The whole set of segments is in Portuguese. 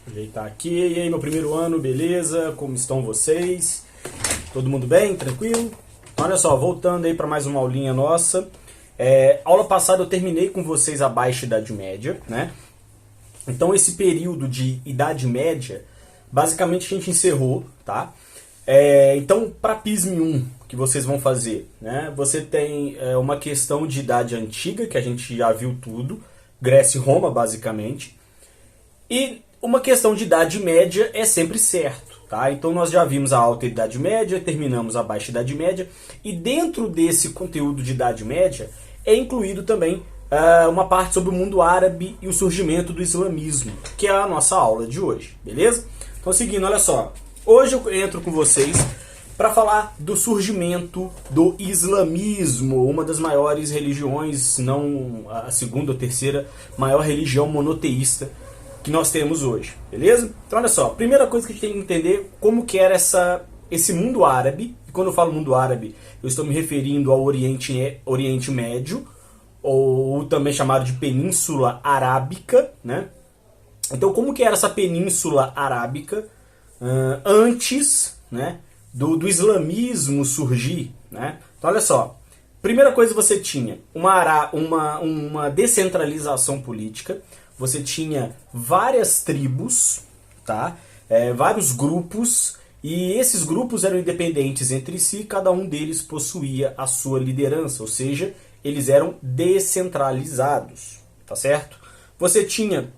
Ajeitar aqui. E aí, meu primeiro ano, beleza? Como estão vocês? Todo mundo bem? Tranquilo? Olha só, voltando aí para mais uma aulinha nossa. Aula passada eu terminei com vocês a Baixa Idade Média, né? Então esse período de Idade Média, basicamente a gente encerrou, tá? Então, para PISM 1, que vocês vão fazer, né? Você tem uma questão de Idade Antiga, que a gente já viu tudo, Grécia e Roma, basicamente. E uma questão de Idade Média é sempre certo, tá? Então nós já vimos a Alta Idade Média, terminamos a Baixa Idade Média, e dentro desse conteúdo de Idade Média é incluído também uma parte sobre o mundo árabe e o surgimento do islamismo, que é a nossa aula de hoje, beleza? Então seguindo, olha só, hoje eu entro com vocês para falar do surgimento do islamismo, uma das maiores religiões, se não a segunda ou terceira maior religião monoteísta que nós temos hoje, beleza? Então olha só, primeira coisa que a gente tem que entender como que era esse mundo árabe, e quando eu falo mundo árabe, eu estou me referindo ao Oriente Médio, ou também chamado de Península Arábica, né? Então como que era essa Península Arábica antes, né, do islamismo surgir, né? Então olha só, primeira coisa, você tinha uma descentralização política. Você tinha várias tribos, tá? Vários grupos, e esses grupos eram independentes entre si, cada um deles possuía a sua liderança, ou seja, eles eram descentralizados, tá certo? Você tinha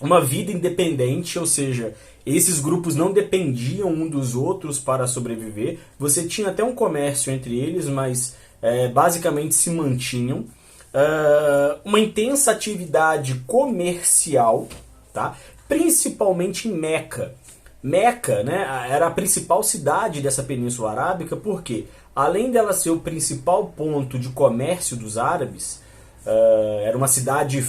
uma vida independente, ou seja, esses grupos não dependiam um dos outros para sobreviver. Você tinha até um comércio entre eles, mas basicamente se mantinham. Uma intensa atividade comercial, tá? Principalmente em Meca. Meca, né, era a principal cidade dessa Península Arábica, porque além dela ser o principal ponto de comércio dos árabes, era uma cidade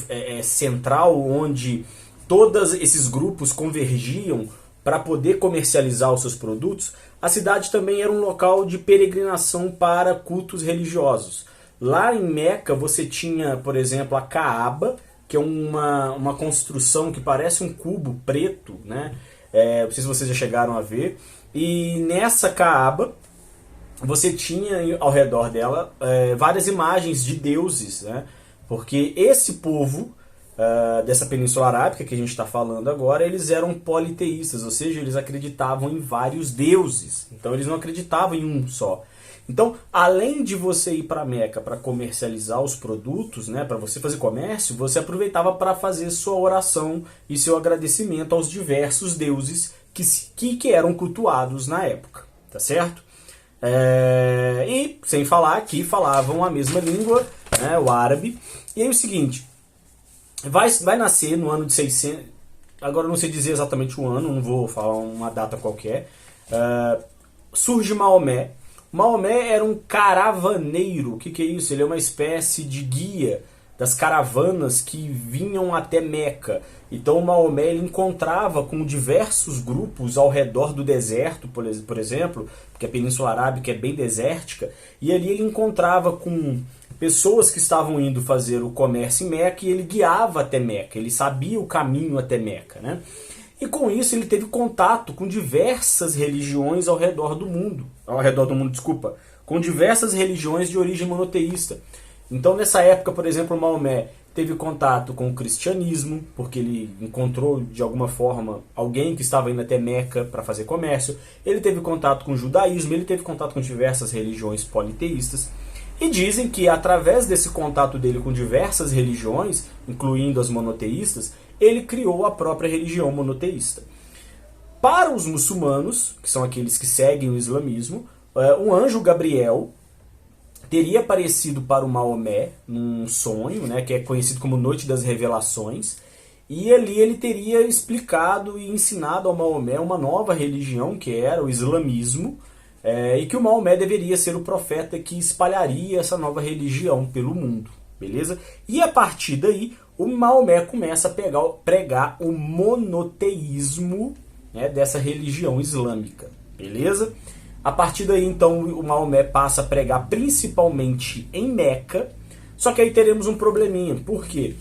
central onde todos esses grupos convergiam para poder comercializar os seus produtos. A cidade também era um local de peregrinação para cultos religiosos. Lá em Meca você tinha, por exemplo, a Kaaba, que é uma construção que parece um cubo preto, né? Não sei se vocês já chegaram a ver. E nessa Kaaba você tinha ao redor dela várias imagens de deuses, né? Porque esse povo dessa Península Arábica que a gente está falando agora, eles eram politeístas, ou seja, eles acreditavam em vários deuses. Então eles não acreditavam em um só. Então, além de você ir para Meca para comercializar os produtos, né, para você fazer comércio, você aproveitava para fazer sua oração e seu agradecimento aos diversos deuses que eram cultuados na época, tá certo? E sem falar que falavam a mesma língua, né, o árabe. E aí o seguinte, vai nascer no ano de 600, agora eu não sei dizer exatamente o ano, não vou falar uma data qualquer, surge Maomé. Maomé era um caravaneiro. O que é isso? Ele é uma espécie de guia das caravanas que vinham até Meca. Então Maomé ele encontrava com diversos grupos ao redor do deserto, por exemplo, porque a Península Arábica é bem desértica, e ali ele encontrava com pessoas que estavam indo fazer o comércio em Meca, e ele guiava até Meca, ele sabia o caminho até Meca, né? E com isso ele teve contato com diversas religiões ao redor do mundo, com diversas religiões de origem monoteísta. Então nessa época, por exemplo, Maomé teve contato com o cristianismo, porque ele encontrou de alguma forma alguém que estava indo até Meca para fazer comércio. Ele teve contato com o judaísmo, ele teve contato com diversas religiões politeístas. E dizem que através desse contato dele com diversas religiões, incluindo as monoteístas, ele criou a própria religião monoteísta. Para os muçulmanos, que são aqueles que seguem o islamismo, o anjo Gabriel teria aparecido para o Maomé num sonho, né, que é conhecido como Noite das Revelações, e ali ele teria explicado e ensinado ao Maomé uma nova religião, que era o islamismo, e que o Maomé deveria ser o profeta que espalharia essa nova religião pelo mundo, beleza? E a partir daí, o Maomé começa a pregar o monoteísmo, né, dessa religião islâmica, beleza? A partir daí, então, o Maomé passa a pregar principalmente em Meca, só que aí teremos um probleminha. Por quê?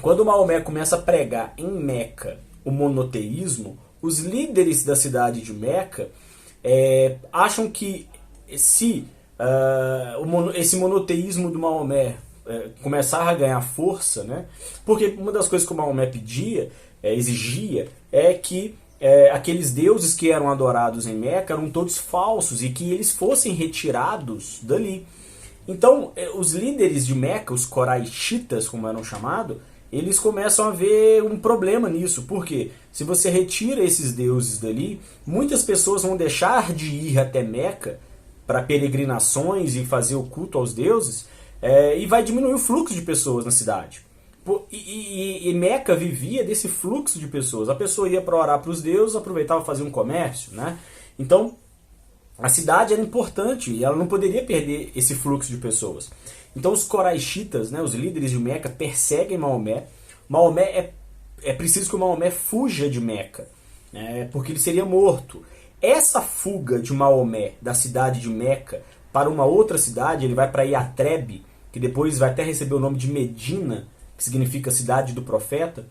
Quando o Maomé começa a pregar em Meca, o monoteísmo, os líderes da cidade de Meca acham que se esse monoteísmo do Maomé começar a ganhar força, né? Porque uma das coisas que o Maomé exigia, é que aqueles deuses que eram adorados em Meca eram todos falsos e que eles fossem retirados dali. Então, os líderes de Meca, os coraixitas, como eram chamados, eles começam a ver um problema nisso. Porque se você retira esses deuses dali, muitas pessoas vão deixar de ir até Meca para peregrinações e fazer o culto aos deuses, e vai diminuir o fluxo de pessoas na cidade. E Meca vivia desse fluxo de pessoas. A pessoa ia para orar para os deuses, aproveitava para fazer um comércio, né? Então, a cidade era importante e ela não poderia perder esse fluxo de pessoas. Então, os coraixitas, né, os líderes de Meca, perseguem Maomé. É preciso que o Maomé fuja de Meca, né, porque ele seria morto. Essa fuga de Maomé da cidade de Meca para uma outra cidade, ele vai para Iatrebe, que depois vai até receber o nome de Medina, que significa cidade do profeta.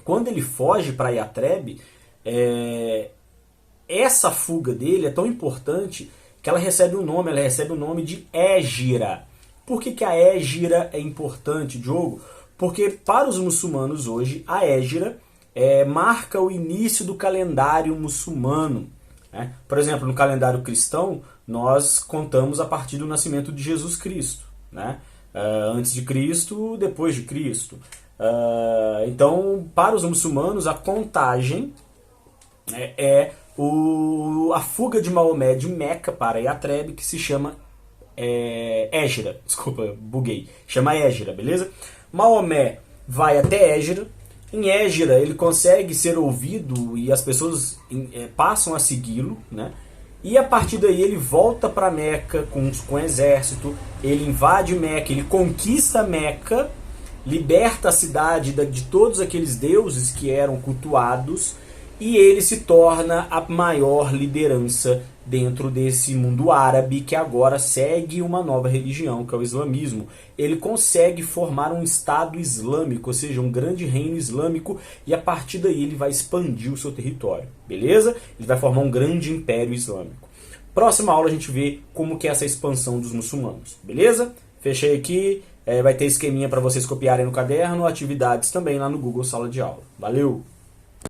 Quando ele foge para Iatrebe, essa fuga dele é tão importante que ela recebe o nome de Égira. Por que a Égira é importante, Diogo? Porque para os muçulmanos hoje, a Égira marca o início do calendário muçulmano, né? Por exemplo, no calendário cristão, nós contamos a partir do nascimento de Jesus Cristo, né? Antes de Cristo, depois de Cristo. Então, para os muçulmanos, a contagem a fuga de Maomé de Meca para Iatrebe, que se chama Égira. Desculpa, buguei. Chama Égira, beleza? Maomé vai até Égira. Em Égira ele consegue ser ouvido e as pessoas passam a segui-lo, né? E a partir daí ele volta para Meca com exército, ele invade Meca, ele conquista Meca, liberta a cidade de todos aqueles deuses que eram cultuados, e ele se torna a maior liderança dentro desse mundo árabe que agora segue uma nova religião, que é o islamismo. Ele consegue formar um Estado islâmico, ou seja, um grande reino islâmico, e a partir daí ele vai expandir o seu território, beleza? Ele vai formar um grande império islâmico. Próxima aula a gente vê como que é essa expansão dos muçulmanos, beleza? Fechei aqui, vai ter esqueminha para vocês copiarem no caderno, atividades também lá no Google Sala de Aula. Valeu!